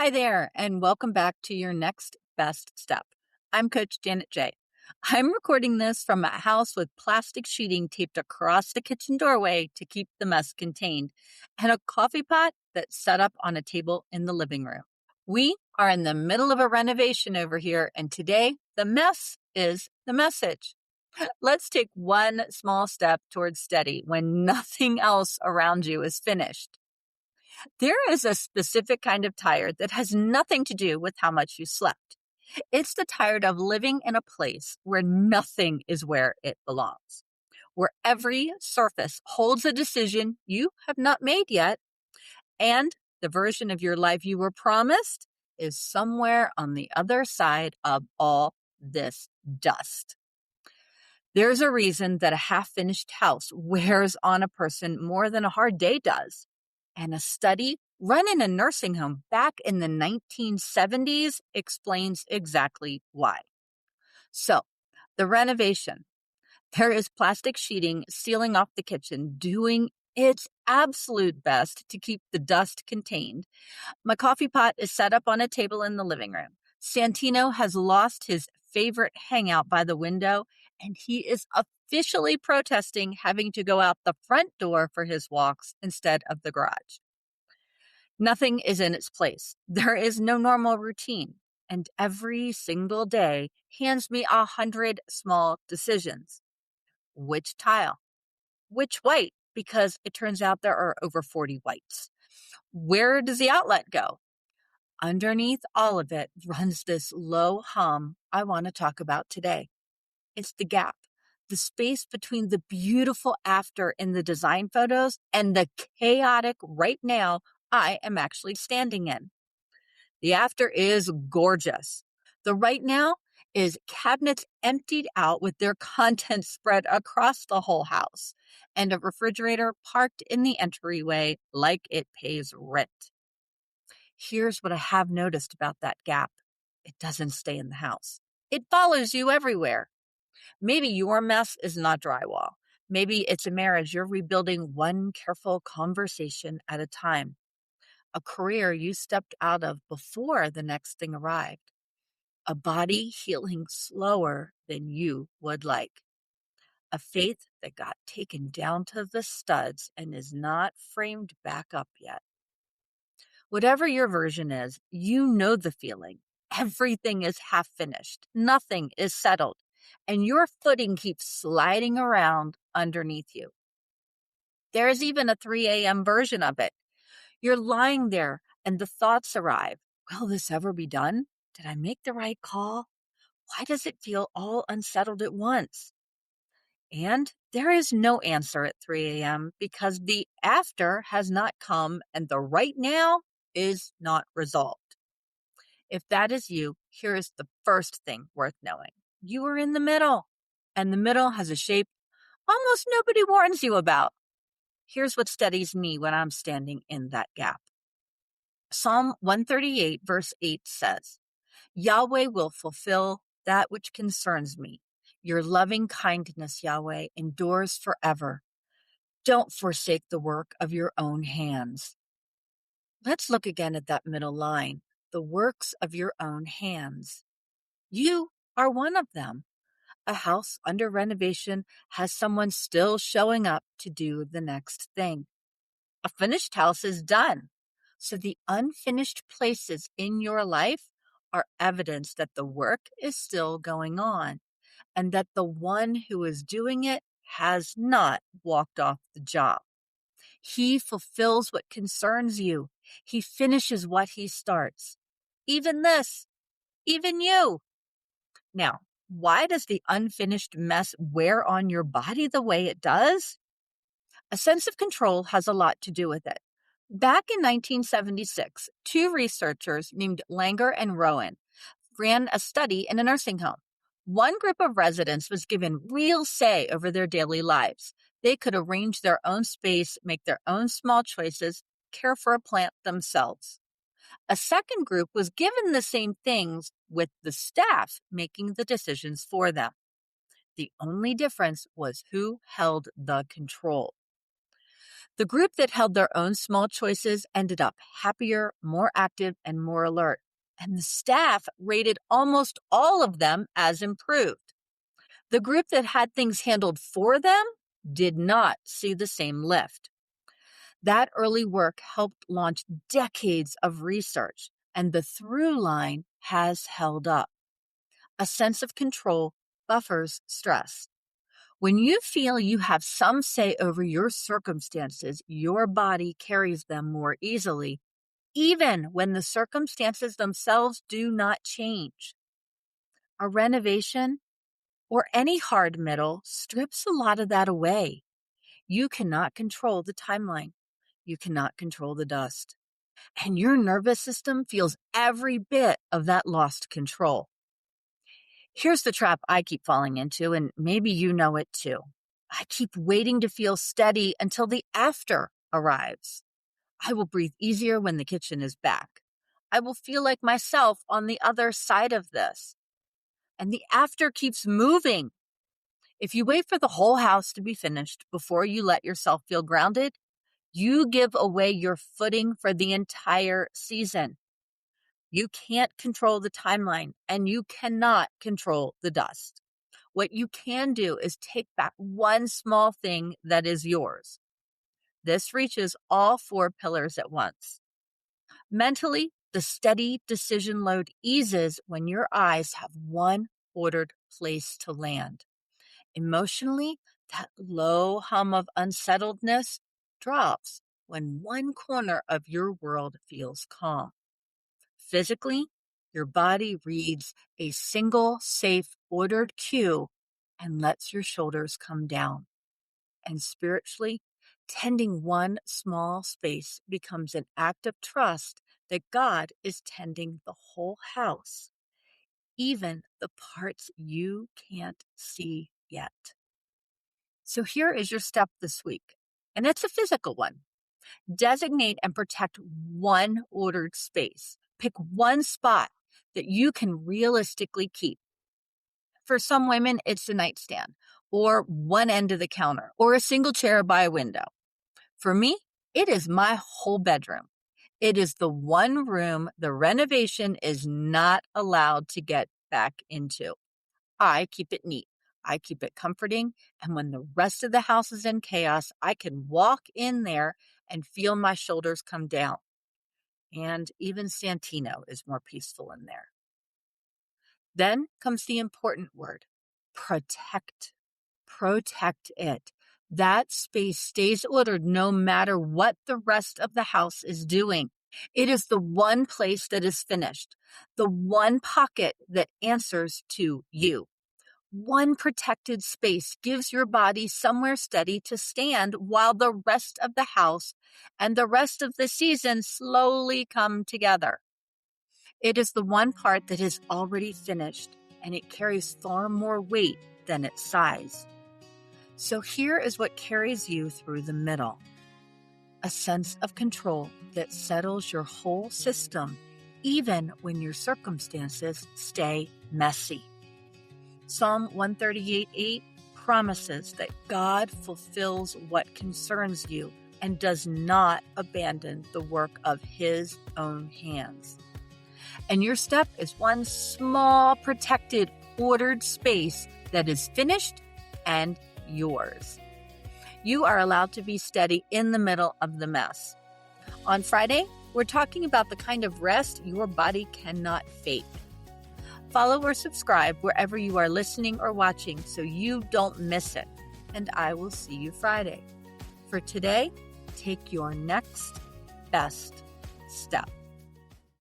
Hi there, and welcome back to your next best step. I'm Coach Janet J. I'm recording this from a house with plastic sheeting taped across the kitchen doorway to keep the mess contained, and a coffee pot that's set up on a table in the living room. We are in the middle of a renovation over here, and today the mess is the message. Let's take one small step towards steady when nothing else around you is finished. There is a specific kind of tired that has nothing to do with how much you slept. It's the tired of living in a place where nothing is where it belongs, where every surface holds a decision you have not made yet, and the version of your life you were promised is somewhere on the other side of all this dust. There's a reason that a half-finished house wears on a person more than a hard day does. And a study run in a nursing home back in the 1970s explains exactly why. So, the renovation. There is plastic sheeting sealing off the kitchen, doing its absolute best to keep the dust contained. My coffee pot is set up on a table in the living room. Santino has lost his favorite hangout by the window, and he is officially protesting having to go out the front door for his walks instead of the garage. Nothing is in its place. There is no normal routine, and every single day hands me 100 small decisions. Which tile? Which white? Because it turns out there are over 40 whites. Where does the outlet go? Underneath all of it runs this low hum I want to talk about today. It's the gap, the space between the beautiful after in the design photos and the chaotic right now I am actually standing in. The after is gorgeous. The right now is cabinets emptied out with their contents spread across the whole house and a refrigerator parked in the entryway like it pays rent. Here's what I have noticed about that gap. It doesn't stay in the house. It follows you everywhere. Maybe your mess is not drywall. Maybe it's a marriage you're rebuilding one careful conversation at a time. A career you stepped out of before the next thing arrived. A body healing slower than you would like. A faith that got taken down to the studs and is not framed back up yet. Whatever your version is, you know the feeling. Everything is half finished. Nothing is settled. And your footing keeps sliding around underneath you. There is even a 3 a.m. version of it. You're lying there and the thoughts arrive. Will this ever be done? Did I make the right call? Why does it feel all unsettled at once? And there is no answer at 3 a.m. because the after has not come and the right now is not resolved. If that is you, here is the first thing worth knowing. You are in the middle, and the middle has a shape almost nobody warns you about. Here's what steadies me when I'm standing in that gap. Psalm 138 verse 8 says, Yahweh will fulfill that which concerns me. Your loving kindness, Yahweh, endures forever. Don't forsake the work of your own hands. Let's look again at that middle line, the works of your own hands. You are one of them. A house under renovation has someone still showing up to do the next thing. A finished house is done. So the unfinished places in your life are evidence that the work is still going on and that the one who is doing it has not walked off the job. He fulfills what concerns you. He finishes what he starts. Even this, even you. Now, why does the unfinished mess wear on your body the way it does? A sense of control has a lot to do with it. Back in 1976, two researchers named Langer and Rodin ran a study in a nursing home. One group of residents was given real say over their daily lives. They could arrange their own space, make their own small choices, care for a plant themselves. A second group was given the same things with the staff making the decisions for them. The only difference was who held the control. The group that held their own small choices ended up happier, more active, and more alert. And the staff rated almost all of them as improved. The group that had things handled for them did not see the same lift. That early work helped launch decades of research, and the through line has held up. A sense of control buffers stress. When you feel you have some say over your circumstances, your body carries them more easily, even when the circumstances themselves do not change. A renovation or any hard middle strips a lot of that away. You cannot control the timeline. You cannot control the dust. And your nervous system feels every bit of that lost control. Here's the trap I keep falling into, and maybe you know it too. I keep waiting to feel steady until the after arrives. I will breathe easier when the kitchen is back. I will feel like myself on the other side of this. And the after keeps moving. If you wait for the whole house to be finished before you let yourself feel grounded, you give away your footing for the entire season. You can't control the timeline, and you cannot control the dust. What you can do is take back one small thing that is yours. This reaches all 4 pillars at once. Mentally, the steady decision load eases when your eyes have one ordered place to land. Emotionally, that low hum of unsettledness drops when one corner of your world feels calm. Physically, your body reads a single, safe, ordered cue and lets your shoulders come down. And spiritually, tending one small space becomes an act of trust that God is tending the whole house, even the parts you can't see yet. So here is your step this week, and it's a physical one. Designate and protect one ordered space. Pick one spot that you can realistically keep. For some women, it's the nightstand, or one end of the counter, or a single chair by a window. For me, it is my whole bedroom. It is the one room the renovation is not allowed to get back into. I keep it neat. I keep it comforting, and when the rest of the house is in chaos, I can walk in there and feel my shoulders come down. And even Santino is more peaceful in there. Then comes the important word, protect. Protect it. That space stays ordered no matter what the rest of the house is doing. It is the one place that is finished, the one pocket that answers to you. One protected space gives your body somewhere steady to stand while the rest of the house and the rest of the season slowly come together. It is the one part that is already finished, and it carries far more weight than its size. So here is what carries you through the middle. A sense of control that settles your whole system, even when your circumstances stay messy. Psalm 138:8 promises that God fulfills what concerns you and does not abandon the work of His own hands. And your step is one small, protected, ordered space that is finished and yours. You are allowed to be steady in the middle of the mess. On Friday, we're talking about the kind of rest your body cannot fake. Follow or subscribe wherever you are listening or watching so you don't miss it. And I will see you Friday. For today, take your next best step.